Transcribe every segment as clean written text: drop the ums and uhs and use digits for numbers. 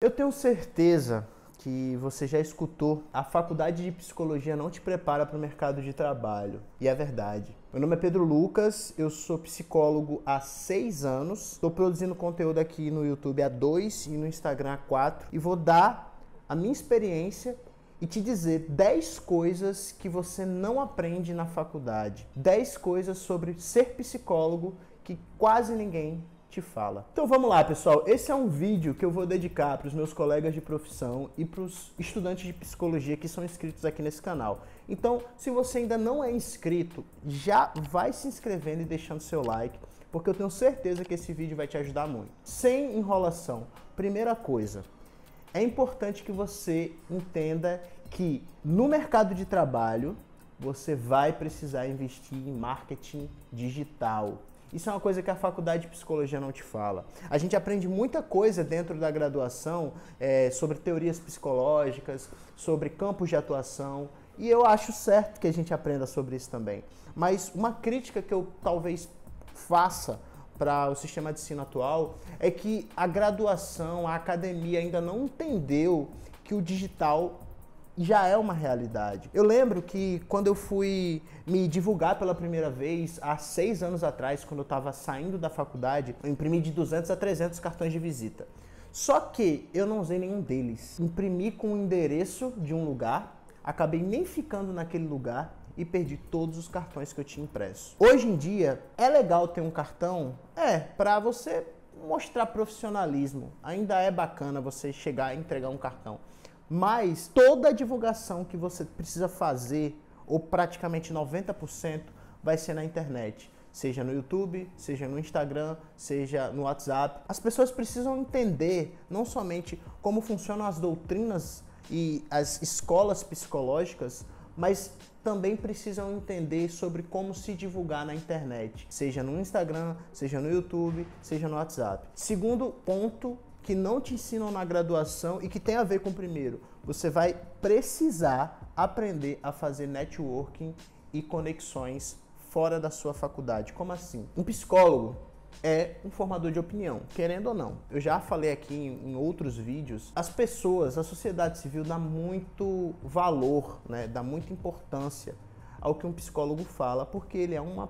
Eu tenho certeza que você já escutou: a faculdade de psicologia não te prepara para o mercado de trabalho. E é verdade. Meu nome é Pedro Lucas, eu sou psicólogo há 6 anos, estou produzindo conteúdo aqui no YouTube há 2 e no Instagram há 4 e vou dar a minha experiência e te dizer 10 coisas que você não aprende na faculdade. 10 coisas sobre ser psicólogo que quase ninguém te fala. Então vamos lá, pessoal. Esse é um vídeo que eu vou dedicar para os meus colegas de profissão e para os estudantes de psicologia que são inscritos aqui nesse canal. Então, se você ainda não é inscrito, já vai se inscrevendo e deixando seu like, porque eu tenho certeza que esse vídeo vai te ajudar muito. Sem enrolação, primeira coisa, é importante que você entenda que no mercado de trabalho você vai precisar investir em marketing digital. Isso é uma coisa que a faculdade de psicologia não te fala. A gente aprende muita coisa dentro da graduação sobre teorias psicológicas, sobre campos de atuação, e eu acho certo que a gente aprenda sobre isso também. Mas uma crítica que eu talvez faça para o sistema de ensino atual é que a graduação, a academia ainda não entendeu que o digital já é uma realidade. Eu lembro que quando eu fui me divulgar pela primeira vez, há 6 anos atrás, quando eu estava saindo da faculdade, eu imprimi de 200 a 300 cartões de visita. Só que eu não usei nenhum deles. Imprimi com o endereço de um lugar, acabei nem ficando naquele lugar e perdi todos os cartões que eu tinha impresso. Hoje em dia, é legal ter um cartão? Para você mostrar profissionalismo. Ainda é bacana você chegar e entregar um cartão. Mas toda a divulgação que você precisa fazer, ou praticamente 90%, vai ser na internet. Seja no YouTube, seja no Instagram, seja no WhatsApp. As pessoas precisam entender não somente como funcionam as doutrinas e as escolas psicológicas, mas também precisam entender sobre como se divulgar na internet. Seja no Instagram, seja no YouTube, seja no WhatsApp. Segundo ponto que não te ensinam na graduação e que tem a ver com o primeiro, você vai precisar aprender a fazer networking e conexões fora da sua faculdade. Como assim? Um psicólogo é um formador de opinião, querendo ou não. Eu já falei aqui em outros vídeos, as pessoas, a sociedade civil dá muito valor, dá muita importância ao que um psicólogo fala, porque ele é uma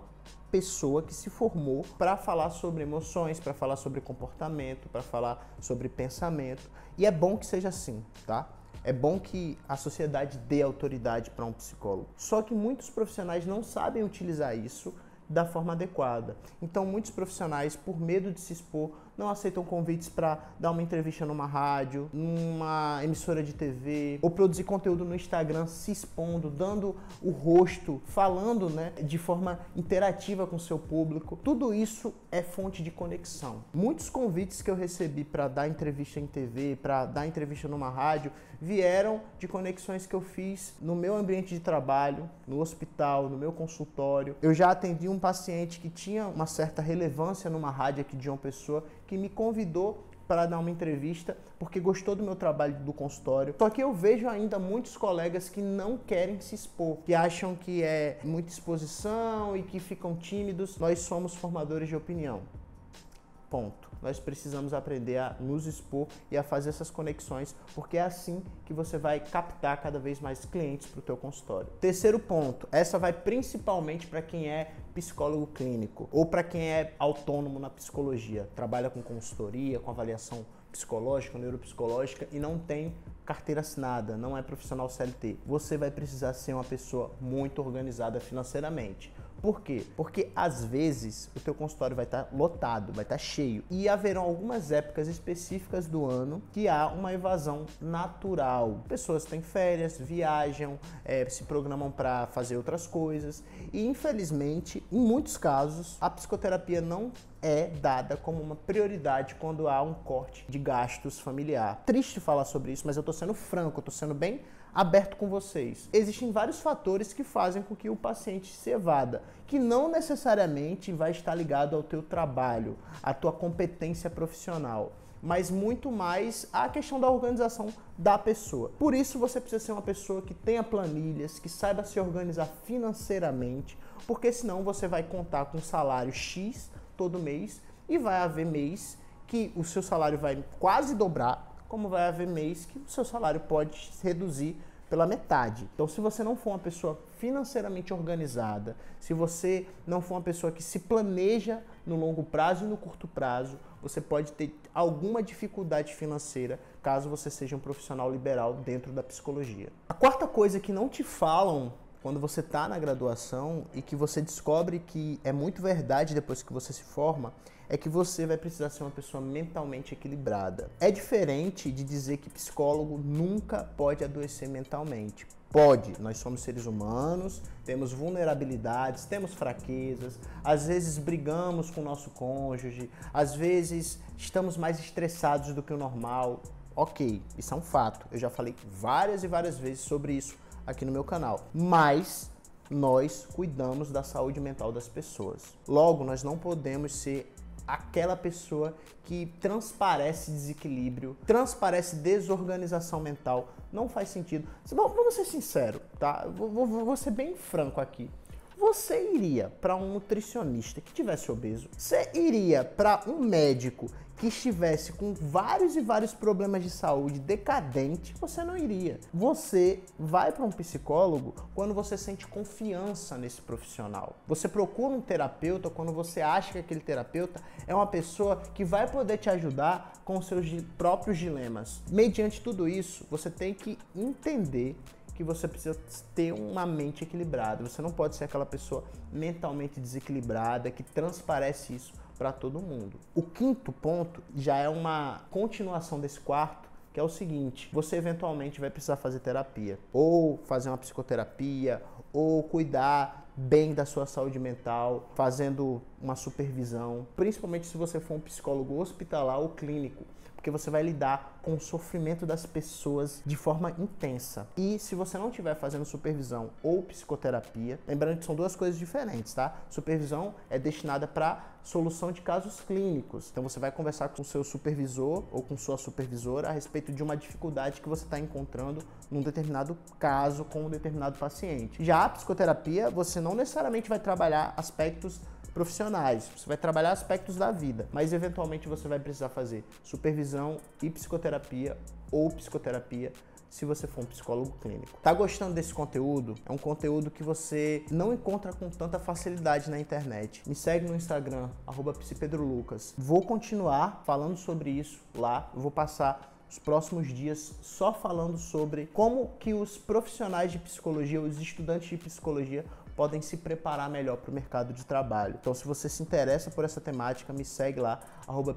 pessoa que se formou para falar sobre emoções, para falar sobre comportamento, para falar sobre pensamento. E é bom que seja assim, tá? É bom que a sociedade dê autoridade para um psicólogo. Só que muitos profissionais não sabem utilizar isso da forma adequada. Então muitos profissionais, por medo de se expor, não aceitam convites para dar uma entrevista numa rádio, numa emissora de TV, ou produzir conteúdo no Instagram se expondo, dando o rosto, falando de forma interativa com o seu público. Tudo isso é fonte de conexão. Muitos convites que eu recebi para dar entrevista em TV, para dar entrevista numa rádio, vieram de conexões que eu fiz no meu ambiente de trabalho, no hospital, no meu consultório. Eu já atendi um paciente que tinha uma certa relevância numa rádio aqui de João Pessoa, que me convidou para dar uma entrevista porque gostou do meu trabalho do consultório. Só que eu vejo ainda muitos colegas que não querem se expor, que acham que é muita exposição e que ficam tímidos. Nós somos formadores de opinião. Ponto. Nós precisamos aprender a nos expor e a fazer essas conexões, porque é assim que você vai captar cada vez mais clientes para o teu consultório. Terceiro ponto, essa vai principalmente para quem é psicólogo clínico ou para quem é autônomo na psicologia, trabalha com consultoria, com avaliação psicológica, neuropsicológica e não tem carteira assinada, não é profissional CLT. Você vai precisar ser uma pessoa muito organizada financeiramente. Por quê? Porque às vezes o teu consultório vai estar lotado, vai estar cheio e haverão algumas épocas específicas do ano que há uma evasão natural. Pessoas têm férias, viajam, se programam para fazer outras coisas e infelizmente, em muitos casos, a psicoterapia não é dada como uma prioridade quando há um corte de gastos familiar. Triste falar sobre isso, mas eu tô sendo franco, eu tô sendo bem aberto com vocês. Existem vários fatores que fazem com que o paciente se evada, que não necessariamente vai estar ligado ao teu trabalho, à tua competência profissional, mas muito mais à questão da organização da pessoa. Por isso você precisa ser uma pessoa que tenha planilhas, que saiba se organizar financeiramente, porque senão você vai contar com um salário X todo mês e vai haver mês que o seu salário vai quase dobrar, como vai haver mês que o seu salário pode se reduzir pela metade. Então, se você não for uma pessoa financeiramente organizada, se você não for uma pessoa que se planeja no longo prazo e no curto prazo, você pode ter alguma dificuldade financeira caso você seja um profissional liberal dentro da psicologia. A quarta coisa que não te falam quando você está na graduação e que você descobre que é muito verdade depois que você se forma, é que você vai precisar ser uma pessoa mentalmente equilibrada. É diferente de dizer que psicólogo nunca pode adoecer mentalmente. Pode, nós somos seres humanos, temos vulnerabilidades, temos fraquezas, às vezes brigamos com o nosso cônjuge, às vezes estamos mais estressados do que o normal. Ok, isso é um fato. Eu já falei várias e várias vezes sobre isso aqui no meu canal. Mas nós cuidamos da saúde mental das pessoas. Logo, nós não podemos ser aquela pessoa que transparece desequilíbrio, transparece desorganização mental. Não faz sentido. Bom, vamos ser sinceros, tá? Vou ser bem franco aqui. Você iria para um nutricionista que tivesse obeso? Você iria para um médico que estivesse com vários e vários problemas de saúde decadente? Você não iria. Você vai para um psicólogo quando você sente confiança nesse profissional. Você procura um terapeuta quando você acha que aquele terapeuta é uma pessoa que vai poder te ajudar com os seus próprios dilemas. Mediante tudo isso, você tem que entender que você precisa ter uma mente equilibrada. Você não pode ser aquela pessoa mentalmente desequilibrada que transparece isso para todo mundo. O quinto ponto já é uma continuação desse quarto, que é o seguinte: você eventualmente vai precisar fazer terapia, ou fazer uma psicoterapia, ou cuidar bem da sua saúde mental, fazendo uma supervisão, principalmente se você for um psicólogo hospitalar ou clínico, porque você vai lidar com o sofrimento das pessoas de forma intensa. E se você não estiver fazendo supervisão ou psicoterapia, lembrando que são duas coisas diferentes, tá? Supervisão é destinada para solução de casos clínicos. Então você vai conversar com o seu supervisor ou com sua supervisora a respeito de uma dificuldade que você está encontrando num determinado caso com um determinado paciente. Já a psicoterapia, você não necessariamente vai trabalhar aspectos profissionais, você vai trabalhar aspectos da vida, mas eventualmente você vai precisar fazer supervisão e psicoterapia ou psicoterapia se você for um psicólogo clínico. Tá gostando desse conteúdo? É um conteúdo que você não encontra com tanta facilidade na internet. Me segue no Instagram, @psipedrolucas. Vou continuar falando sobre isso lá, eu vou passar os próximos dias só falando sobre como que os profissionais de psicologia, os estudantes de psicologia podem se preparar melhor para o mercado de trabalho. Então, se você se interessa por essa temática, me segue lá,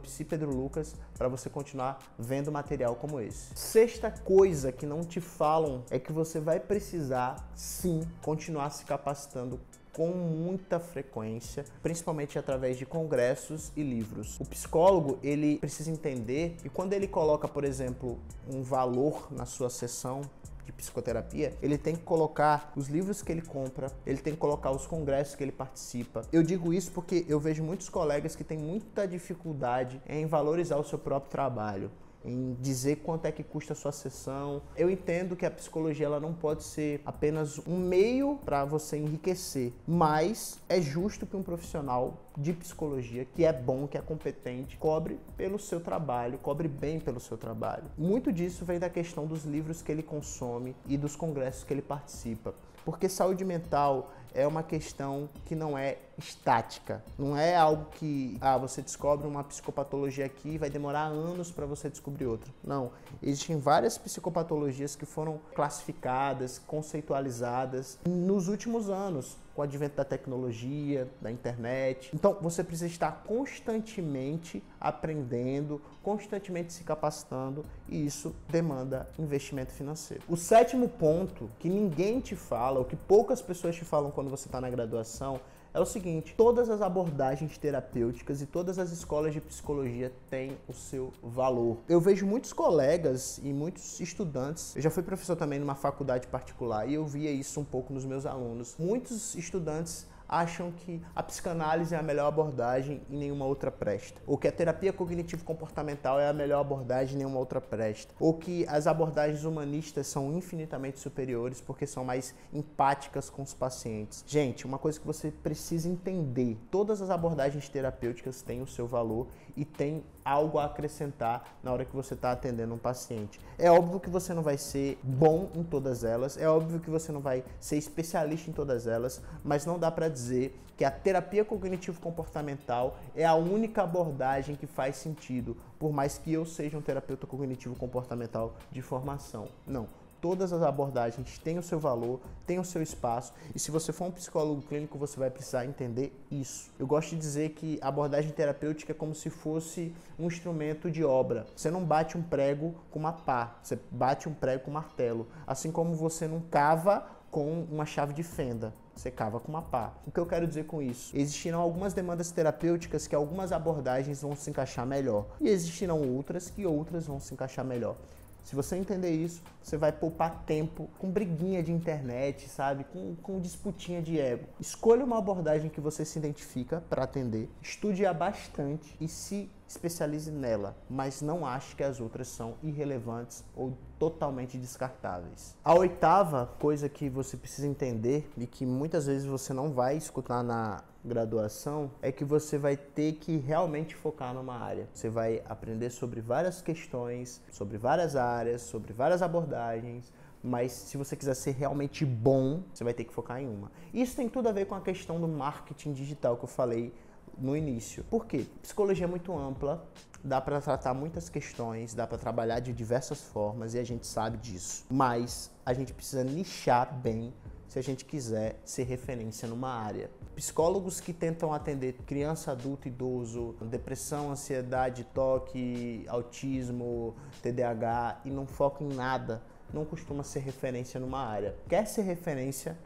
@psipedrolucas, para você continuar vendo material como esse. Sexta coisa que não te falam é que você vai precisar, sim, continuar se capacitando com muita frequência, principalmente através de congressos e livros. O psicólogo, ele precisa entender que quando ele coloca, por exemplo, um valor na sua sessão de psicoterapia, ele tem que colocar os livros que ele compra, ele tem que colocar os congressos que ele participa. Eu digo isso porque eu vejo muitos colegas que têm muita dificuldade em valorizar o seu próprio trabalho, em dizer quanto é que custa a sua sessão. Eu entendo que a psicologia ela não pode ser apenas um meio para você enriquecer, mas é justo que um profissional de psicologia, que é bom, que é competente, cobre pelo seu trabalho, cobre bem pelo seu trabalho. Muito disso vem da questão dos livros que ele consome e dos congressos que ele participa. Porque saúde mental é uma questão que não é estática. Não é algo que você descobre uma psicopatologia aqui e vai demorar anos para você descobrir outra. Não. Existem várias psicopatologias que foram classificadas, conceitualizadas nos últimos anos, com o advento da tecnologia, da internet. Então, você precisa estar constantemente aprendendo, constantemente se capacitando, e isso demanda investimento financeiro. O sétimo ponto que ninguém te fala, ou que poucas pessoas te falam quando você está na graduação, é o seguinte: todas as abordagens terapêuticas e todas as escolas de psicologia têm o seu valor. Eu vejo muitos colegas e muitos estudantes, eu já fui professor também numa faculdade particular e eu via isso um pouco nos meus alunos. Muitos estudantes acham que a psicanálise é a melhor abordagem e nenhuma outra presta. Ou que a terapia cognitivo-comportamental é a melhor abordagem e nenhuma outra presta. Ou que as abordagens humanistas são infinitamente superiores porque são mais empáticas com os pacientes. Gente, uma coisa que você precisa entender: todas as abordagens terapêuticas têm o seu valor e têm algo a acrescentar na hora que você está atendendo um paciente. É óbvio que você não vai ser bom em todas elas, é óbvio que você não vai ser especialista em todas elas, mas não dá para dizer que a terapia cognitivo-comportamental é a única abordagem que faz sentido, por mais que eu seja um terapeuta cognitivo-comportamental de formação. Não. Todas as abordagens têm o seu valor, têm o seu espaço, e se você for um psicólogo clínico, você vai precisar entender isso. Eu gosto de dizer que a abordagem terapêutica é como se fosse um instrumento de obra. Você não bate um prego com uma pá, você bate um prego com um martelo. Assim como você não cava com uma chave de fenda, você cava com uma pá. O que eu quero dizer com isso? Existirão algumas demandas terapêuticas que algumas abordagens vão se encaixar melhor, e existirão outras que outras vão se encaixar melhor. Se você entender isso, você vai poupar tempo com briguinha de internet, sabe? Com disputinha de ego. Escolha uma abordagem que você se identifica para atender, estude-a bastante e se especialize nela, mas não ache que as outras são irrelevantes ou totalmente descartáveis. A oitava coisa que você precisa entender e que muitas vezes você não vai escutar na graduação é que você vai ter que realmente focar numa área. Você vai aprender sobre várias questões, sobre várias áreas, sobre várias abordagens, mas se você quiser ser realmente bom, você vai ter que focar em uma. Isso tem tudo a ver com a questão do marketing digital que eu falei no início. Por quê? Psicologia é muito ampla, dá para tratar muitas questões, dá para trabalhar de diversas formas e a gente sabe disso. Mas a gente precisa nichar bem se a gente quiser ser referência numa área. Psicólogos que tentam atender criança, adulto, idoso, depressão, ansiedade, toque, autismo, TDAH e não focam em nada, não costuma ser referência numa área. Quer ser referência,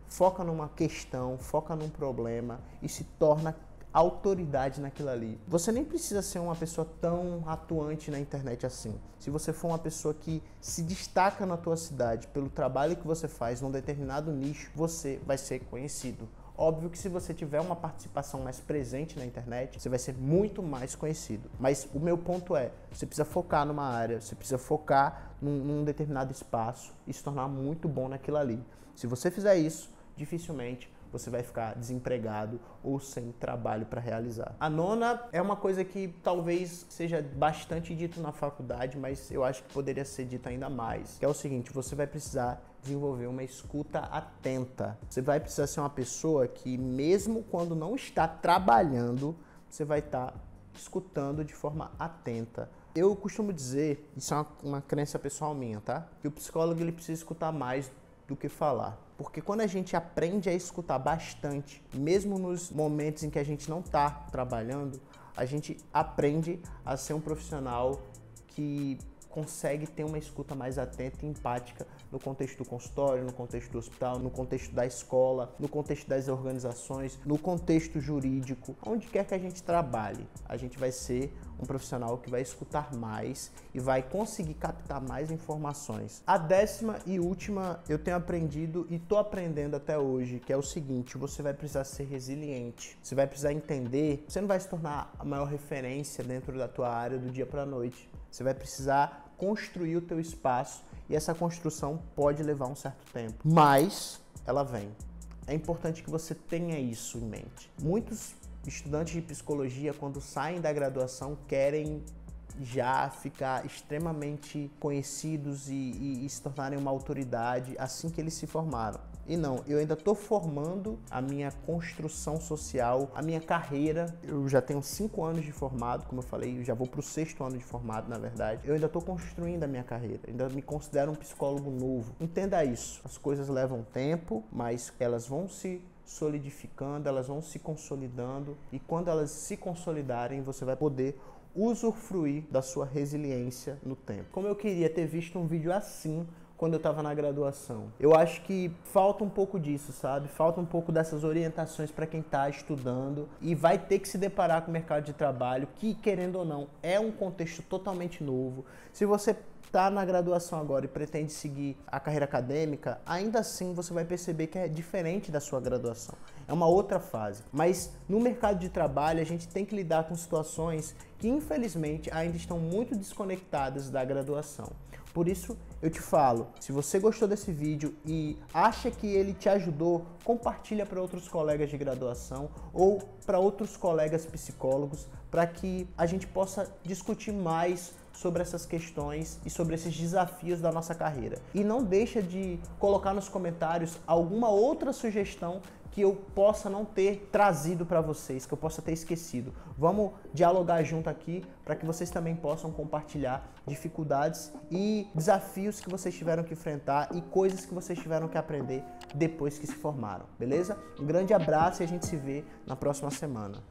foca numa questão, foca num problema e se torna autoridade naquilo ali. Você nem precisa ser uma pessoa tão atuante na internet assim. Se você for uma pessoa que se destaca na tua cidade pelo trabalho que você faz num determinado nicho, você vai ser conhecido. Óbvio que se você tiver uma participação mais presente na internet, você vai ser muito mais conhecido. Mas o meu ponto é, você precisa focar numa área, você precisa focar num determinado espaço e se tornar muito bom naquilo ali. Se você fizer isso, dificilmente você vai ficar desempregado ou sem trabalho para realizar. A nona é uma coisa que talvez seja bastante dito na faculdade, mas eu acho que poderia ser dito ainda mais, que é o seguinte: você vai precisar desenvolver uma escuta atenta. Você vai precisar ser uma pessoa que, mesmo quando não está trabalhando, você vai estar escutando de forma atenta. Eu costumo dizer, isso é uma crença pessoal minha, tá? Que o psicólogo ele precisa escutar mais do que falar. Porque quando a gente aprende a escutar bastante, mesmo nos momentos em que a gente não está trabalhando, a gente aprende a ser um profissional que consegue ter uma escuta mais atenta e empática no contexto do consultório, no contexto do hospital, no contexto da escola, no contexto das organizações, no contexto jurídico. Onde quer que a gente trabalhe, a gente vai ser um profissional que vai escutar mais e vai conseguir captar mais informações. A décima e última eu tenho aprendido e estou aprendendo até hoje, que é o seguinte: você vai precisar ser resiliente. Você vai precisar entender, você não vai se tornar a maior referência dentro da tua área do dia para a noite. Você vai precisar construir o teu espaço e essa construção pode levar um certo tempo, mas ela vem. É importante que você tenha isso em mente. Muitos estudantes de psicologia, quando saem da graduação, querem já ficar extremamente conhecidos e se tornarem uma autoridade assim que eles se formaram. E não, eu ainda estou formando a minha construção social, a minha carreira. Eu já tenho 5 anos de formado, como eu falei, eu já vou para o 6º ano de formado, na verdade. Eu ainda estou construindo a minha carreira, ainda me considero um psicólogo novo. Entenda isso, as coisas levam tempo, mas elas vão se solidificando, elas vão se consolidando e quando elas se consolidarem, você vai poder usufruir da sua resiliência no tempo. Como eu queria ter visto um vídeo assim quando eu estava na graduação. Eu acho que falta um pouco disso, sabe? Falta um pouco dessas orientações para quem está estudando e vai ter que se deparar com o mercado de trabalho, que, querendo ou não, é um contexto totalmente novo. Se você está na graduação agora e pretende seguir a carreira acadêmica, ainda assim você vai perceber que é diferente da sua graduação. É uma outra fase. Mas no mercado de trabalho a gente tem que lidar com situações que infelizmente ainda estão muito desconectadas da graduação. Por isso eu te falo, se você gostou desse vídeo e acha que ele te ajudou, compartilha para outros colegas de graduação ou para outros colegas psicólogos, para que a gente possa discutir mais sobre essas questões e sobre esses desafios da nossa carreira. E não deixa de colocar nos comentários alguma outra sugestão que eu possa não ter trazido para vocês, que eu possa ter esquecido. Vamos dialogar junto aqui para que vocês também possam compartilhar dificuldades e desafios que vocês tiveram que enfrentar e coisas que vocês tiveram que aprender depois que se formaram, beleza? Um grande abraço e a gente se vê na próxima semana.